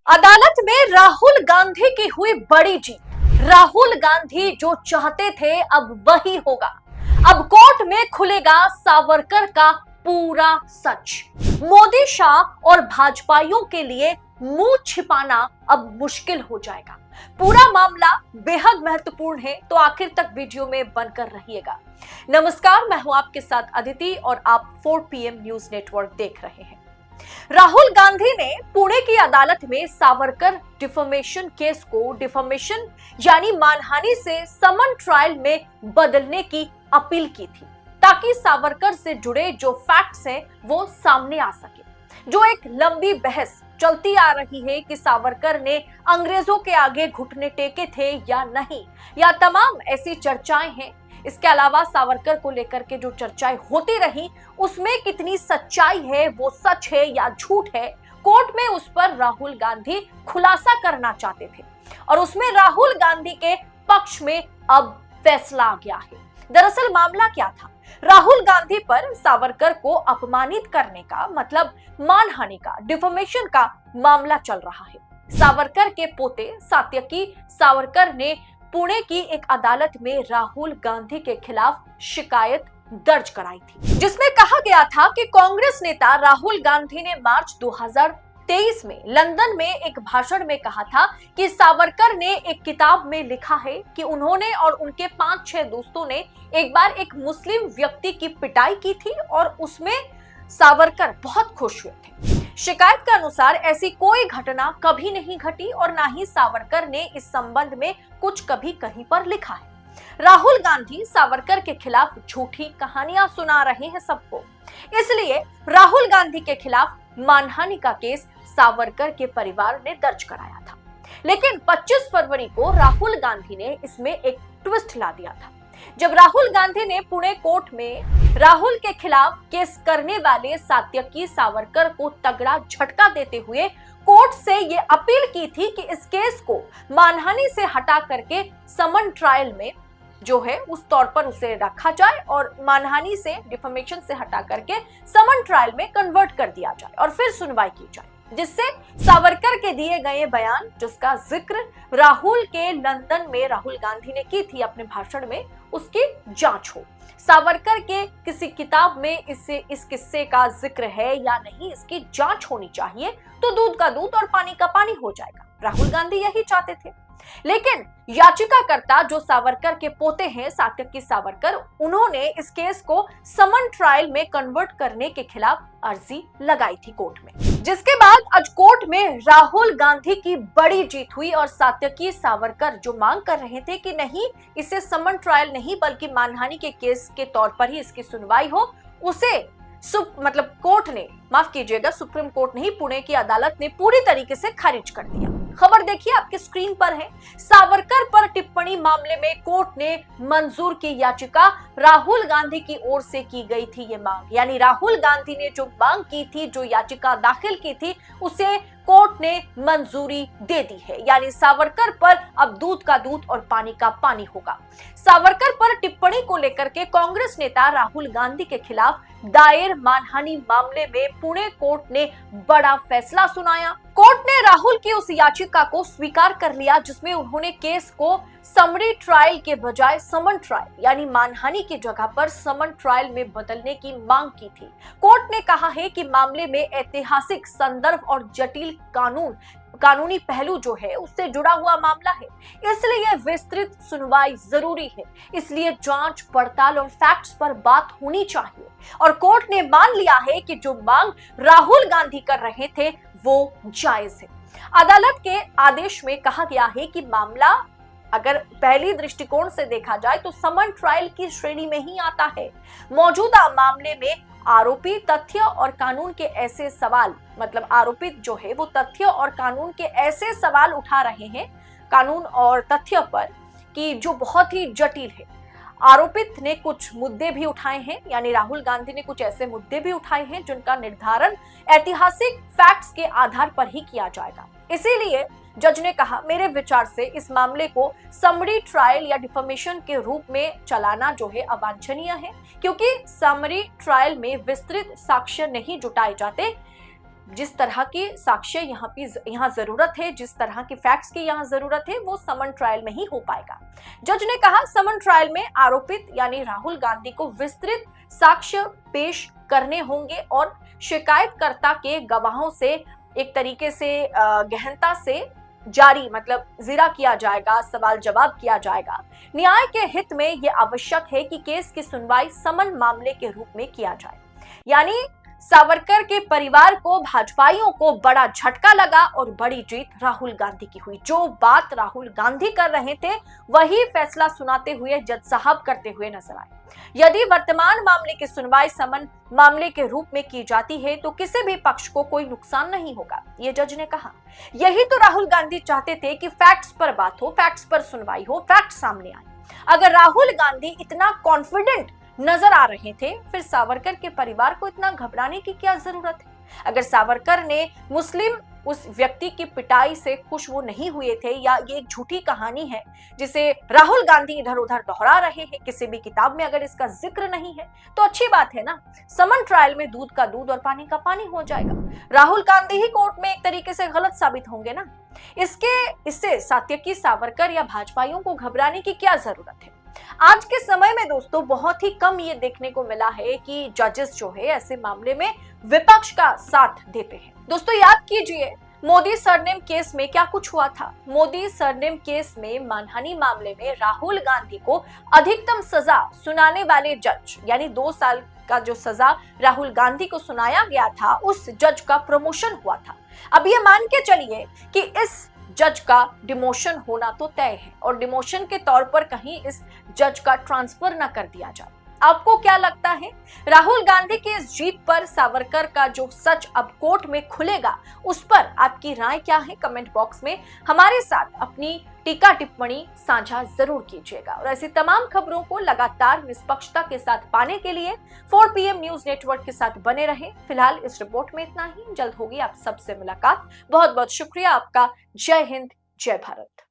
अदालत में राहुल गांधी की हुई बड़ी जीत। राहुल गांधी जो चाहते थे अब वही होगा। अब कोर्ट में खुलेगा सावरकर का पूरा सच। मोदी, शाह और भाजपाइयों के लिए मुंह छिपाना अब मुश्किल हो जाएगा। पूरा मामला बेहद महत्वपूर्ण है, तो आखिर तक वीडियो में बनकर रहिएगा। नमस्कार, मैं हूं आपके साथ अदिति और आप 4 PM न्यूज नेटवर्क देख रहे हैं। राहुल गांधी ने पुणे की अदालत में सावरकर डिफेमेशन केस को डिफेमेशन यानी मानहानि से समन ट्रायल में बदलने की अपील की थी, ताकि सावरकर से जुड़े जो फैक्ट्स हैं वो सामने आ सके। जो एक लंबी बहस चलती आ रही है कि सावरकर ने अंग्रेजों के आगे घुटने टेके थे या नहीं, या तमाम ऐसी चर्चाएं हैं। इसके अलावा सावरकर को लेकर के जो चर्चाएं होती रही, उसमें कितनी सच्चाई है, वो सच है या झूठ है, कोर्ट में उस पर राहुल गांधी खुलासा करना चाहते थे और उसमें राहुल गांधी के पक्ष में अब फैसला आ गया है। दरअसल मामला क्या था? राहुल गांधी पर सावरकर को अपमानित करने का मतलब मानहानि का, डिफेमेशन का मामला चल रहा है। सावरकर के पोते सात्यकी सावरकर ने पुणे की एक अदालत में राहुल गांधी के खिलाफ शिकायत दर्ज कराई थी, जिसमें कहा गया था कि कांग्रेस नेता राहुल गांधी ने मार्च 2023 में लंदन में एक भाषण में कहा था कि सावरकर ने एक किताब में लिखा है कि उन्होंने और उनके 5-6 दोस्तों ने एक बार एक मुस्लिम व्यक्ति की पिटाई की थी और उसमें सावरकर बहुत खुश हुए थे। शिकायत के अनुसार ऐसी कोई घटना कभी नहीं घटी और ना ही सावरकर ने इस संबंध में कुछ कभी कहीं पर लिखा है। राहुल गांधी सावरकर के खिलाफ झूठी कहानियां सुना रहे हैं सबको, इसलिए राहुल गांधी के खिलाफ मानहानि का केस सावरकर के परिवार ने दर्ज कराया था। लेकिन 25 फरवरी को राहुल गांधी ने इसमें एक ट्विस्ट ला दिया था, जब राहुल गांधी ने पुणे कोर्ट में राहुल के खिलाफ केस करने वाले सात्यकी सावरकर को तगड़ा झटका देते हुए कोर्ट से ये अपील की थी कि इस केस को मानहानि से हटा करके समन ट्रायल में जो है उस तौर पर उसे रखा जाए और मानहानि से, डिफेमेशन से हटा करके समन ट्रायल में कन्वर्ट कर दिया जाए और फिर सुनवाई की जाए, जिससे सावरकर के दिए गए बयान, जिसका जिक्र राहुल के लंदन में राहुल गांधी ने की थी अपने भाषण में, उसकी जांच हो। सावरकर के किसी किताब में इस किस्से का जिक्र है या नहीं, इसकी जांच होनी चाहिए, तो दूध का दूध और पानी का पानी हो जाएगा। राहुल गांधी यही चाहते थे। लेकिन याचिकाकर्ता जो सावरकर के पोते हैं सात्यकी सावरकर, उन्होंने इस केस को समन ट्रायल में कन्वर्ट करने के खिलाफ अर्जी लगाई थी कोर्ट में, जिसके बाद आज कोर्ट में राहुल गांधी की बड़ी जीत हुई और सात्यकी सावरकर जो मांग कर रहे थे कि नहीं, इसे समन ट्रायल नहीं बल्कि मानहानि के केस के तौर पर ही इसकी सुनवाई हो, उसे कोर्ट ने, माफ कीजिएगा, सुप्रीम कोर्ट नहीं, पुणे की अदालत ने पूरी तरीके से खारिज कर दिया। खबर देखिए, आपके स्क्रीन पर है। सावरकर पर टिप्पणी मामले में कोर्ट ने मंजूर की याचिका। राहुल गांधी की ओर से की गई थी ये मांग, यानी राहुल गांधी ने जो मांग की थी, जो याचिका दाखिल की थी, उसे कोर्ट ने मंजूरी दे दी है। यानी सावरकर पर अब दूध का दूध और पानी का पानी होगा। सावरकर पर टिप्पणी को लेकर के कांग्रेस नेता राहुल गांधी के खिलाफ दायर मानहानि मामले में पुणे कोर्ट ने बड़ा फैसला सुनाया। कोर्ट ने राहुल की उस याचिका को स्वीकार कर लिया जिसमें उन्होंने केस को समरी ट्रायल के बजाय समन ट्रायल यानी मानहानि की जगह पर समन ट्रायल में बदलने की मांग की थी। कोर्ट ने कहा है कि मामले में ऐतिहासिक संदर्भ और जटिल कानूनी पहलू जो है उससे जुड़ा हुआ मामला है, इसलिए विस्तृत सुनवाई जरूरी है। इसलिए जांच पड़ताल और फैक्ट्स पर बात होनी चाहिए और कोर्ट ने मान लिया है कि जो मांग राहुल गांधी कर रहे थे वो जायज है। अदालत के आदेश में कहा गया है कि मामला अगर पहली दृष्टिकोण से देखा जाए तो समन ट्रायल की श्रेणी में ही आता है। मौजूदा मामले में आरोपी तथ्य और कानून के ऐसे सवाल, मतलब आरोपित जो है वो तथ्य और कानून के ऐसे सवाल उठा रहे हैं, कानून और तथ्य पर, कि जो बहुत ही जटिल है। आरोपित ने कुछ मुद्दे भी उठाए हैं, यानी राहुल गांधी ने कुछ ऐसे मुद्दे भी उठाए हैं जिनका निर्धारण ऐतिहासिक फैक्ट्स के आधार पर ही किया जाएगा। इसीलिए जज ने कहा, मेरे विचार से इस मामले को समरी ट्रायल या डिफेमेशन के रूप में चलाना जो है अवांछनीय है, क्योंकि समरी ट्रायल में विस्तृत साक्ष्य नहीं जुटाए जाते, जिस तरह की साक्ष्य यहाँ जरूरत है, जिस तरह की फैक्ट्स की यहाँ जरूरत है, वो समन ट्रायल में ही हो पाएगा। जज ने कहा समन ट्रायल में आरोपित यानी राहुल गांधी को विस्तृत साक्ष्य पेश करने होंगे और शिकायतकर्ता के गवाहों से एक तरीके से गहनता से जारी मतलब जिरा किया जाएगा, सवाल जवाब किया जाएगा। न्याय के हित में यह आवश्यक है कि केस की सुनवाई समन मामले के रूप में किया जाए। यानी सावरकर के परिवार को, भाजपाइयों को बड़ा झटका लगा और बड़ी जीत राहुल गांधी की हुई। जो बात राहुल गांधी कर रहे थे वही फैसला सुनाते हुए जज साहब करते हुए नजर आए। यदि वर्तमान मामले की सुनवाई समन मामले के रूप में की जाती है तो किसी भी पक्ष को कोई नुकसान नहीं होगा, ये जज ने कहा। यही तो राहुल गांधी चाहते थे कि फैक्ट्स पर बात हो, फैक्ट्स पर सुनवाई हो, फैक्ट्स सामने आए। अगर राहुल गांधी इतना कॉन्फिडेंट नजर आ रहे थे, फिर सावरकर के परिवार को इतना घबराने की क्या जरूरत है? अगर सावरकर ने मुस्लिम उस व्यक्ति की पिटाई से खुश वो नहीं हुए थे, या ये एक झूठी कहानी है जिसे राहुल गांधी इधर उधर दोहरा रहे हैं, किसी भी किताब में अगर इसका जिक्र नहीं है तो अच्छी बात है ना। समन ट्रायल में दूध का दूध और पानी का पानी हो जाएगा। राहुल गांधी ही कोर्ट में एक तरीके से गलत साबित होंगे ना। इससे सात्यकी, सावरकर या भाजपाइयों को घबराने की क्या जरूरत है? आज के समय में दोस्तों बहुत ही कम ये देखने को मिला है कि जजेस जो है ऐसे मामले में विपक्ष का साथ देते हैं। दोस्तों याद कीजिए मोदी सरनेम केस में क्या कुछ हुआ था। मोदी सरनेम केस में मानहानि मामले में राहुल गांधी को अधिकतम सजा सुनाने वाले जज, यानी 2 साल का जो सजा राहुल गांधी को सुनाया गया था, उस जज का प्रमोशन हुआ था। अब ये मान के चलिए कि इस जज का डिमोशन होना तो तय है और डिमोशन के तौर पर कहीं इस जज का ट्रांसफर ना कर दिया जाए। आपको क्या लगता है राहुल गांधी की इस जीत पर सावरकर का जो सच अब कोर्ट में खुलेगा, उस पर आपकी राय क्या है? कमेंट बॉक्स में हमारे साथ अपनी टीका टिप्पणी साझा जरूर कीजिएगा। और ऐसी तमाम खबरों को लगातार निष्पक्षता के साथ पाने के लिए 4 PM न्यूज नेटवर्क के साथ बने रहें। फिलहाल इस रिपोर्ट में इतना ही। जल्द होगी आप सबसे मुलाकात। बहुत बहुत शुक्रिया आपका। जय हिंद, जय भारत।